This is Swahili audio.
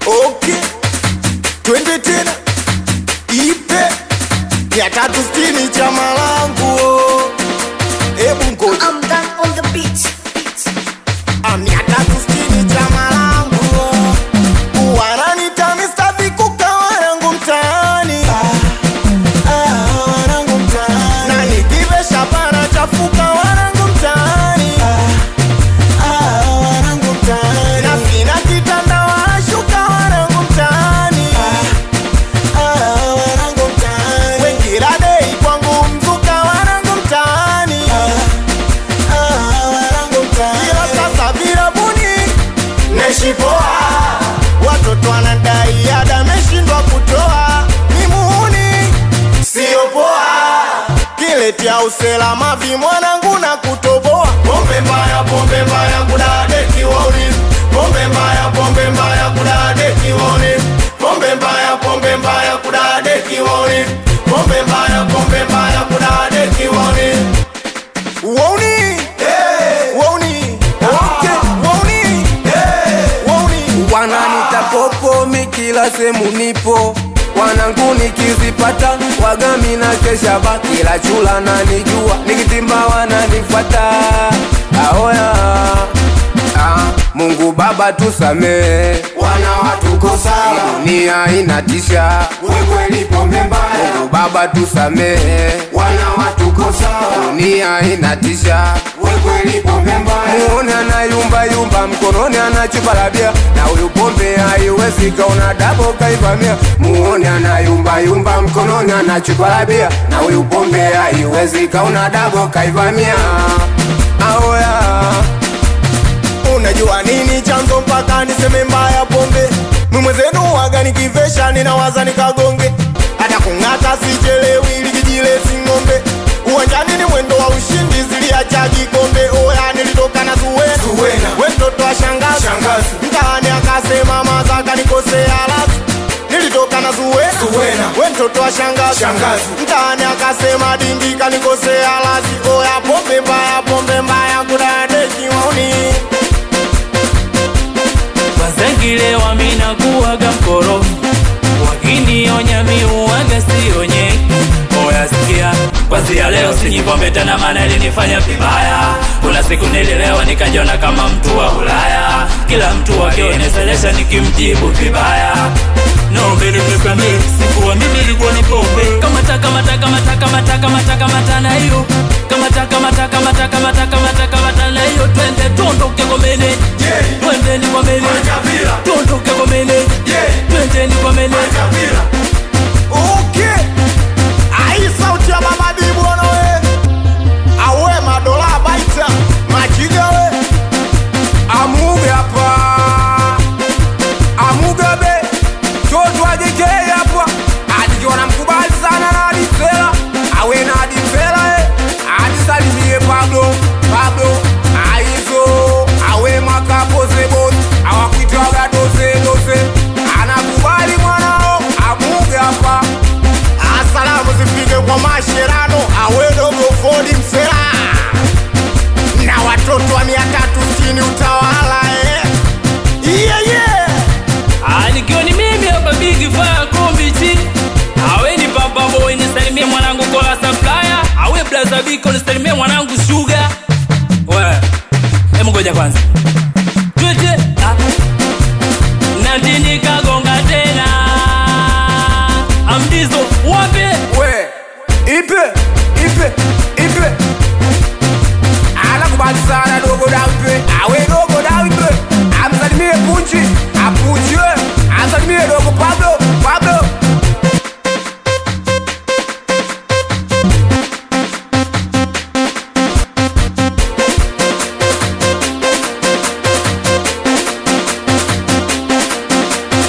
Okay, twende tena ipe 360 chama langu. Ebu ngoja, I'm done on the beat. 360 chama langu. Wananita Mr. Vikuka wanangu mtaani. Wanangu mtaani. Na nikivesha pana chafuka wanangu mtaani. Wanangu mtaani. Na sina kitanda wanashuka wanangu mtaani. Wanangu mtaani. Wengila dei kwangu mzuka wanangu mtaani. Wanangu mtaani. Ila sasa virabuni neshipoa. Watoto wanadai ada meshindwa kutoa. Ni muhuni sio poa. Kiletia uselama vi mwanangu na kutoboa. Pombe mbaya kudadeki wauni. Pombe mbaya kudadeki wauni. Pombe mbaya kudadeki wauni. Pombe mbaya kudadeki wauni. Wauni, wauni, okay, wauni, wauni. Wananita popo mikila semu nipo. Wanangu nikizipata wagami na kesha ba. Kila chula nanijua nikitimba wananifuata. Ahoya Mungu Baba tusamee wana watukosa. Dunia inatisha wewe pombe mbaya. Mungu Baba tusamee wana watukosa. Dunia inatisha wewe pombe mbaya. Muone anayumba yumba mkononi anachupa la bia. Na huyu pombe haiwezi kaona dabo kaivamia. Muone anayumba yumba mkononi anachupa la bia. Na huyu pombe haiwezi kaona dabo kaivamia. Ahoya unajua nini chanzo mpaka niseme mbaya pombe? Mwenzenu waga nikivesha ninawaza nikagonge. Hata kung'ata sichelewi likijile singombe. Uwanjani ni mwendo wa ushindi ziliacha kikombe. Oya nilitoka na Zuwena, we mtoto wa shangazi. Mtaani akasema mazaka nikosea lazi. Nilitoka na Zuwena, we mtoto wa shangazi. Mtaani akasema dingika nikosea lazi. Oya pombe mbaya kudadeki wauni. Wazangile wamina kuwaga mkoro. Wakinionya miuwaga sionye. Oya sikia, kwanzia leo sinyipombe tena maana ilinifanya vibaya. Kuna siku nililewa nikajiona kama mtu wa Ulaya. Kila mtu wakioneselesha nikimjibu vibaya. Naombe nimesamee, sikuwa mimi nilikuwa ni pombe. Kamata na hiyo. Kamata na hiyo. Twende tuondoke kwa mene. Twende ni kwa mene. Tuondoke kwa mene. Twende ni kwa mene. Okay, ai sauti ya mama Dibu wana we. Awe madola baita majiga we. Amuge hapa Amugabe Toto ajike hapa. Adikiona mkubali sana na adifela. Awe na adifela adisalimie Pablo Aizo. Awe makapo zebot. Awakuitoga dose. Anakubali mwanao. Amuge hapa. Asalamu zifike kwa masherano. Awe dogo Fodi msela. Na watoto wa 360 utawala Nikiwa ni mimi hapa Big Fire Kombichi. Awe ni Papa Boy nisalimie mwanangu Kola Supplier. Awe Blaza Biko nisalimie mwanangu Sugar. Wewe hebu ngoja kwanza. Twende Nandini kagonga tena. Amdizo wape we ipe anakubali sana dogo dawipe. Awe dogo dawipe amsalimie Punchi.